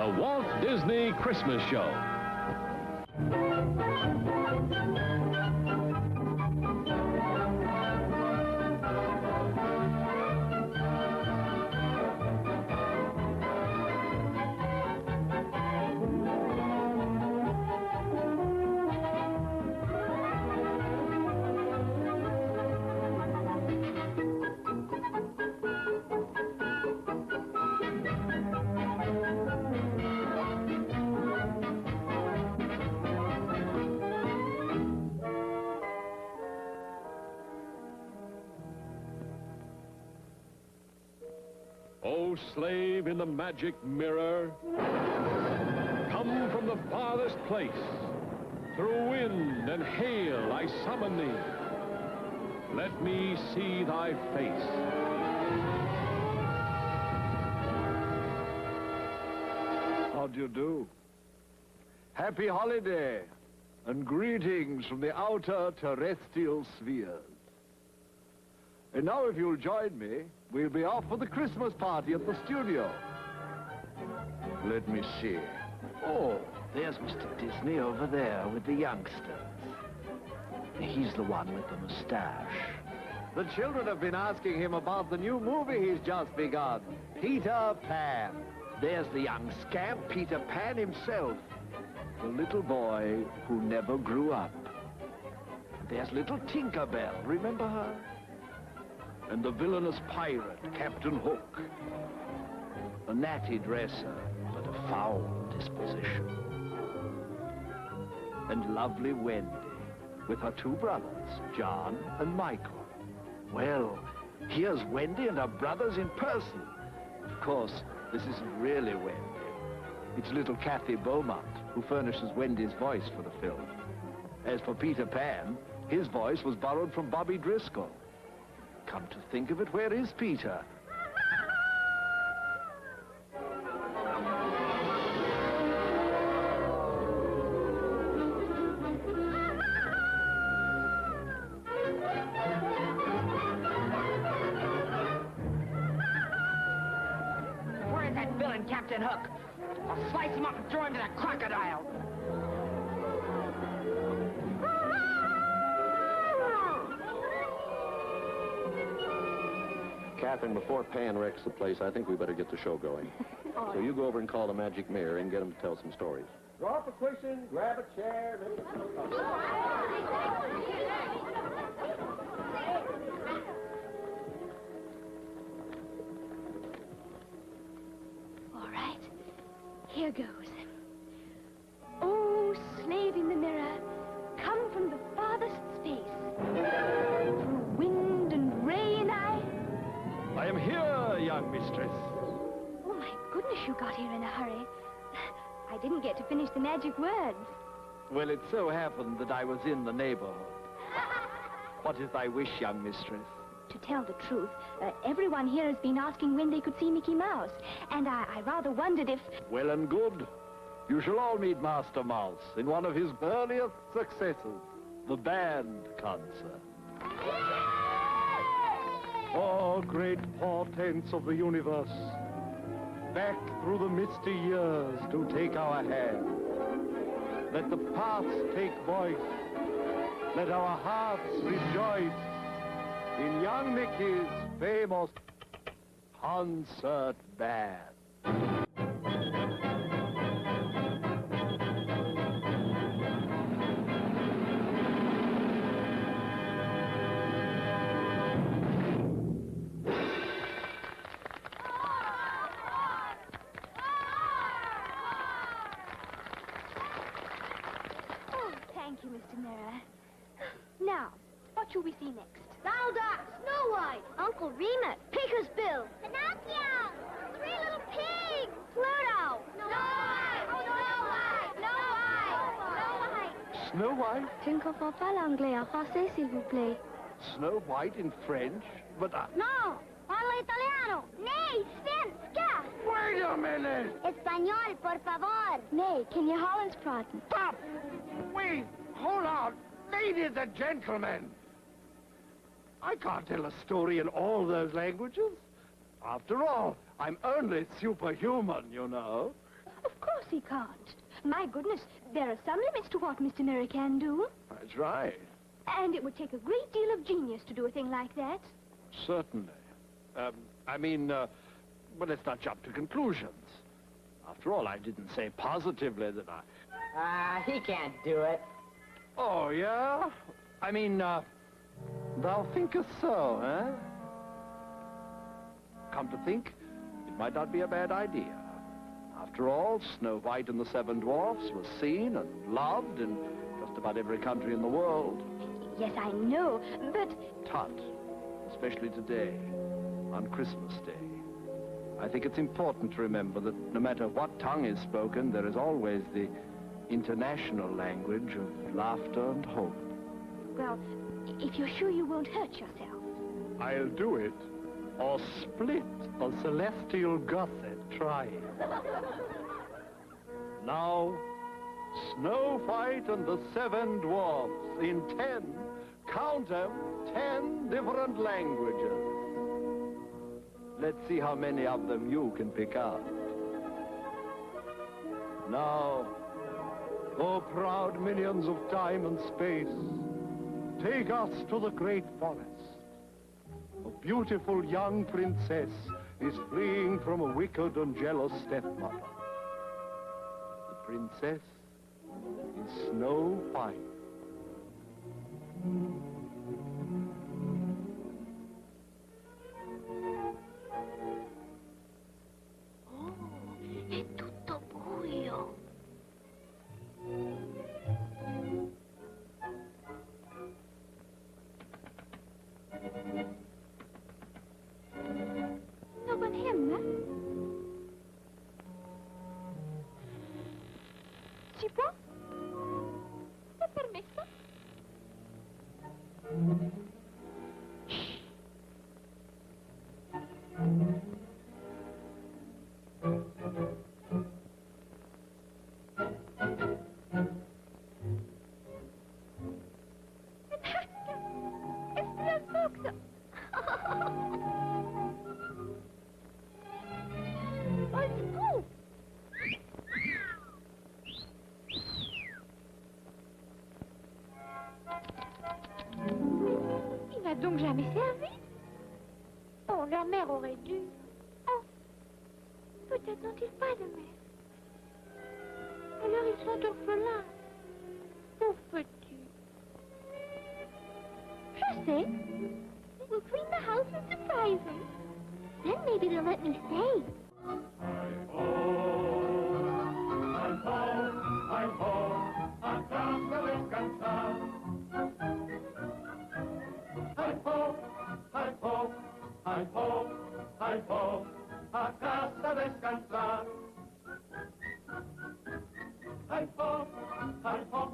The Walt Disney Christmas Show. O slave in the magic mirror, come from the farthest place. Through wind and hail I summon thee. Let me see thy face. How do you do? Happy holiday and greetings from the outer terrestrial spheres. And now if you'll join me, we'll be off for the Christmas party at the studio. Let me see. Oh, there's Mr. Disney over there with the youngsters. He's the one with the mustache. The children have been asking him about the new movie he's just begun, Peter Pan. There's the young scamp, Peter Pan himself. The little boy who never grew up. There's little Tinker Bell, remember her? And the villainous pirate, Captain Hook. A natty dresser, but a foul disposition. And lovely Wendy, with her two brothers, John and Michael. Well, here's Wendy and her brothers in person. Of course, this isn't really Wendy. It's little Kathy Beaumont, who furnishes Wendy's voice for the film. As for Peter Pan, his voice was borrowed from Bobby Driscoll. Come to think of it, where is Peter? Where's that villain, Captain Hook? I'll slice him up and throw him to the crocodile. Catherine, before Pan wrecks the place, I think we better get the show going. So you go over and call the magic mirror and get him to tell some stories. Draw up a cushion, grab a chair, All right, here goes. Oh, slave in the mirror, come from the farthest space. Through wind and rain I am here, young mistress. Oh, my goodness, you got here in a hurry. I didn't get to finish the magic words. Well, it so happened that I was in the neighborhood. What is thy wish, young mistress? To tell the truth, everyone here has been asking when they could see Mickey Mouse. And I rather wondered if... Well and good. You shall all meet Master Mouse in one of his earliest successes, the band concert. Oh, great portents of the universe, back through the misty years do take our hand. Let the past take voice, let our hearts rejoice in young Mickey's famous concert band. Thank you, Mr. Mirror. Now, what shall we see next? Donald Duck, Snow White, Uncle Remus, Pecos Bill, Pinocchio, Three Little Pigs, Pluto, Snow White, Snow White, Snow White, Snow Snow White. White? Je ne comprends pas l'anglais. En français, s'il vous plaît. Snow White in French? But No, parla italiano. Nee, svenska. Wait a minute! Español, por favor. Nee, can you Hollands praten? Stop! Wait! Hold on! Ladies and gentlemen! I can't tell a story in all those languages. After all, I'm only superhuman, you know. Of course he can't. My goodness, there are some limits to what Mr. Mirror can do. That's right. And it would take a great deal of genius to do a thing like that. Certainly. But let's not jump to conclusions. After all, I didn't say positively that I... He can't do it. Oh, yeah? Thou thinkest so, eh? Come to think, it might not be a bad idea. After all, Snow White and the Seven Dwarfs was seen and loved in just about every country in the world. Yes, I know, but... Tut, especially today, on Christmas Day. I think it's important to remember that no matter what tongue is spoken, there is always the international language of laughter and hope. Well, if you're sure you won't hurt yourself. I'll do it, or split a celestial gusset trying. Now, Snow White and the Seven Dwarfs in 10, count them, 10 different languages. Let's see how many of them you can pick out. Now, O proud minions of time and space, take us to the great forest. A beautiful young princess is fleeing from a wicked and jealous stepmother. The princess is Snow White. È tutto buio. Någon hemma? Si può? È permesso? Il n'a donc jamais servi? Oh, leur mère aurait dû. Oh, peut-être n'ont-ils pas de mère. Alors ils sont orphelins. Pauvres petits. Je sais. We'll clean the house and surprise them. Then maybe they'll let me stay.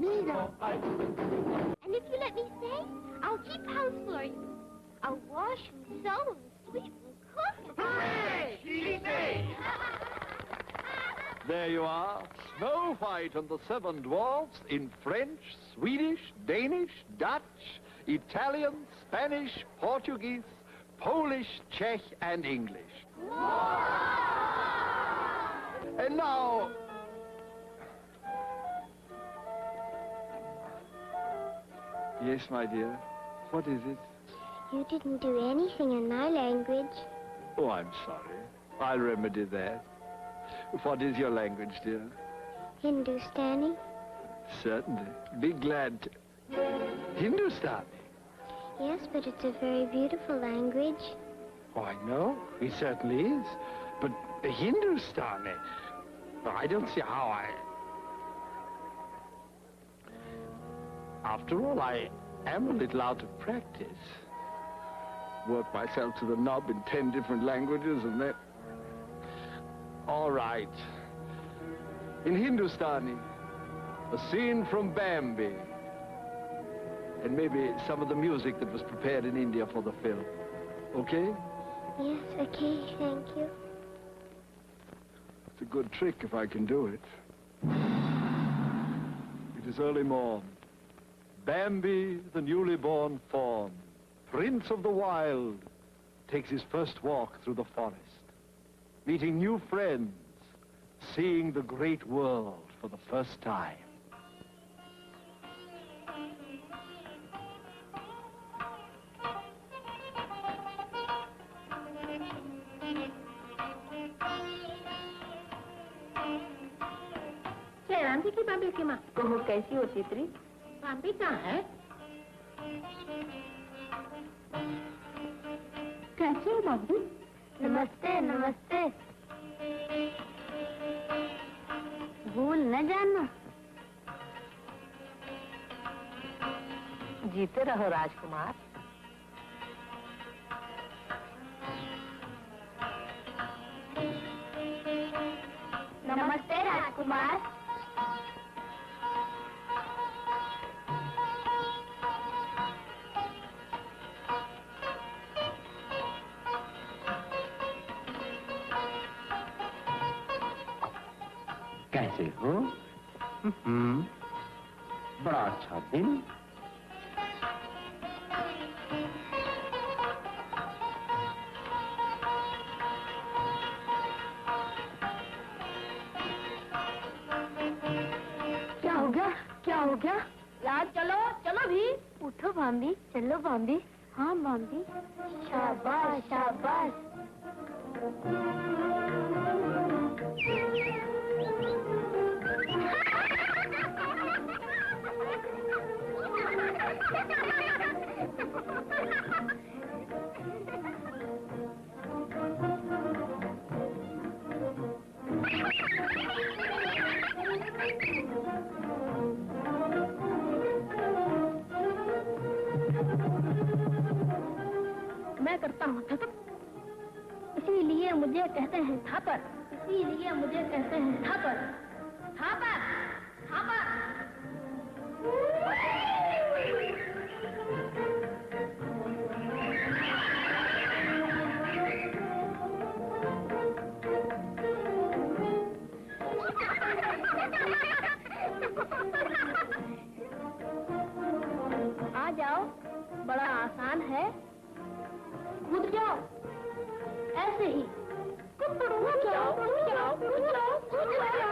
Mira. And if you let me stay, I'll keep house for you. I'll wash and sew and sweep and cook. Hooray! Easy! There you are, Snow White and the Seven Dwarfs in French, Swedish, Danish, Dutch, Italian, Spanish, Portuguese, Polish, Czech, and English. And now... Yes, my dear. What is it? You didn't do anything in my language. Oh, I'm sorry. I'll remedy that. What is your language, dear? Hindustani. Certainly. Be glad to... Hindustani? Yes, but it's a very beautiful language. Oh, I know. It certainly is. But Hindustani... I don't see how I... After all, I am a little out of practice. Work myself to the knob in 10 different languages and then... All right. In Hindustani, a scene from Bambi. And maybe some of the music that was prepared in India for the film. Okay? Yes, okay, thank you. It's a good trick if I can do it. It is early morn. Bambi, the newly born fawn, prince of the wild, takes his first walk through the forest, meeting new friends, seeing the great world for the first time. बम्बी की बम्बी की माँ कहो कैसी हो चित्री बम्बी कहाँ है कैसे हो बम्बी नमस्ते नमस्ते भूल न जाना जीते रहो राजकुमार नमस्ते राजकुमार कैसे हो बड़ा अच्छा दिन क्या हो गया यार चलो चलो भी उठो बाम्बी चलो बाम्बी हाँ बाम्बी शाबाश शाबाश मैं करता हूँ इसीलिए मुझे कहते हैं थापर इसीलिए मुझे कहते हैं थापर थापर थापर आ जाओ बड़ा आसान है कूद जाओ ऐसे ही कूद जाओ कूद जाओ कूद जाओ कूद जाओ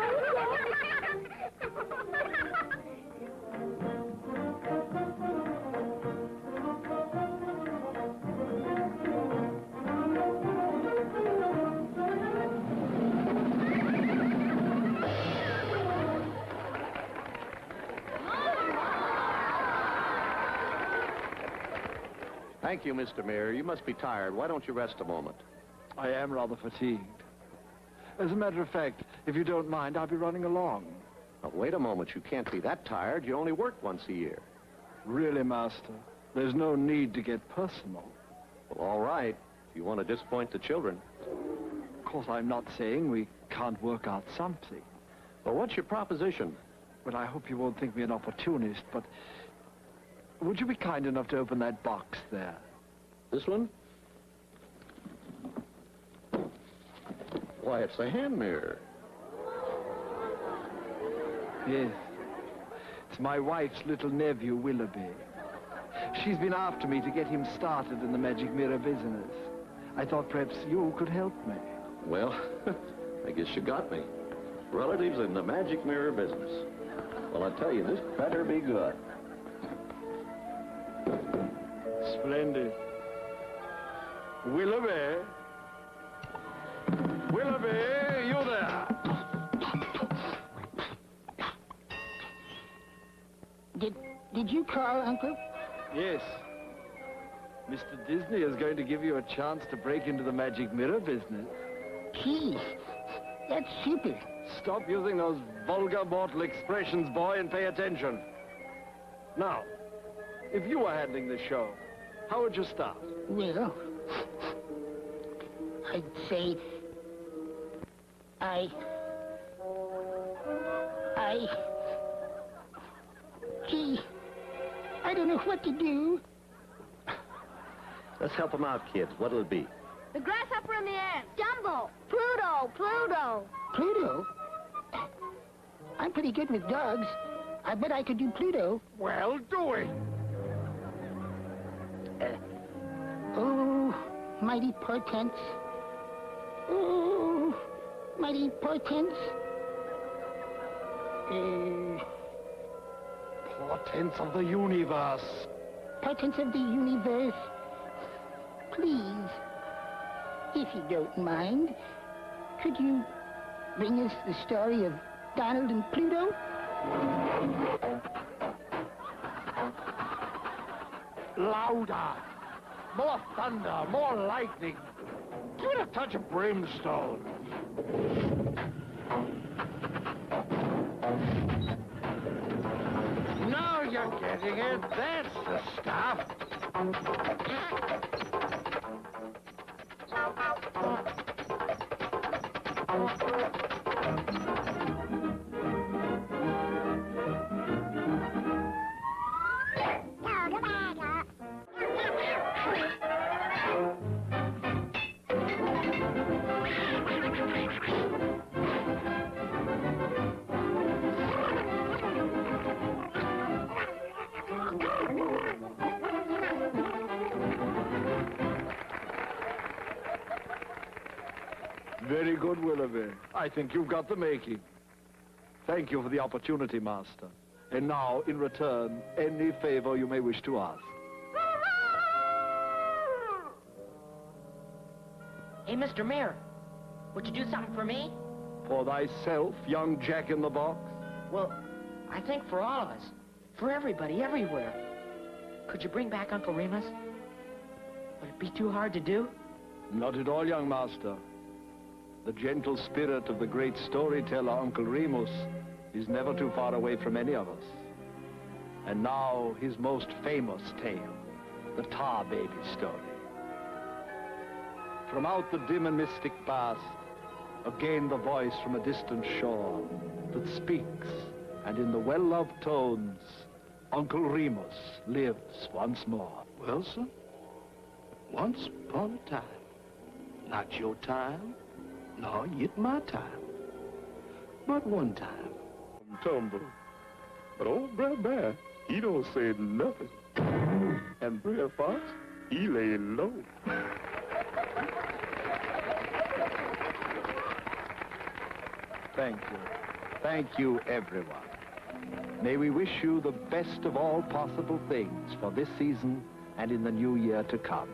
Thank you, Mr. Mayor. You must be tired. Why don't you rest a moment? I am rather fatigued. As a matter of fact, if you don't mind, I'll be running along. Now, wait a moment. You can't be that tired. You only work once a year. Really, Master, there's no need to get personal. Well, all right. If you want to disappoint the children. Of course, I'm not saying we can't work out something. Well, what's your proposition? Well, I hope you won't think me an opportunist, but would you be kind enough to open that box there? This one? Why, it's a hand mirror. Yes. It's my wife's little nephew, Willoughby. She's been after me to get him started in the magic mirror business. I thought perhaps you could help me. Well, I guess you got me. Relatives in the magic mirror business. Well, I tell you, this better be good. Splendid. Willoughby? Willoughby, you there? Did you call, Uncle? Yes. Mr. Disney is going to give you a chance to break into the magic mirror business. Gee, that's super. Stop using those vulgar mortal expressions, boy, and pay attention. Now, if you were handling the show, how would you start? Well, I'd say... Gee, I don't know what to do. Let's help them out, kids. What'll it be? The grasshopper in the ant. Jumbo. Pluto. Pluto. Pluto? I'm pretty good with dogs. I bet I could do Pluto. Well, do it. Oh, mighty portents. Oh, mighty portents? Portents of the universe. Portents of the universe. Please, if you don't mind, could you bring us the story of Donald and Pluto? Louder. More thunder, more lightning. Give it a touch of brimstone. Now you're getting it. That's the stuff. Very good, Willoughby. I think you've got the making. Thank you for the opportunity, Master. And now, in return, any favor you may wish to ask. Hey, Mr. Mayor, would you do something for me? For thyself, young Jack-in-the-Box? Well, I think for all of us. For everybody, everywhere. Could you bring back Uncle Remus? Would it be too hard to do? Not at all, young Master. The gentle spirit of the great storyteller, Uncle Remus, is never too far away from any of us. And now, his most famous tale, the Tar Baby story. From out the dim and mystic past, again the voice from a distant shore that speaks, and in the well-loved tones, Uncle Remus lives once more. Well, son, once upon a time, not your time, nor yet my time, but one time. Tumble. But old Brer Bear, he don't say nothing. And Brer Fox, he lay low. Thank you. Thank you, everyone. May we wish you the best of all possible things for this season and in the new year to come.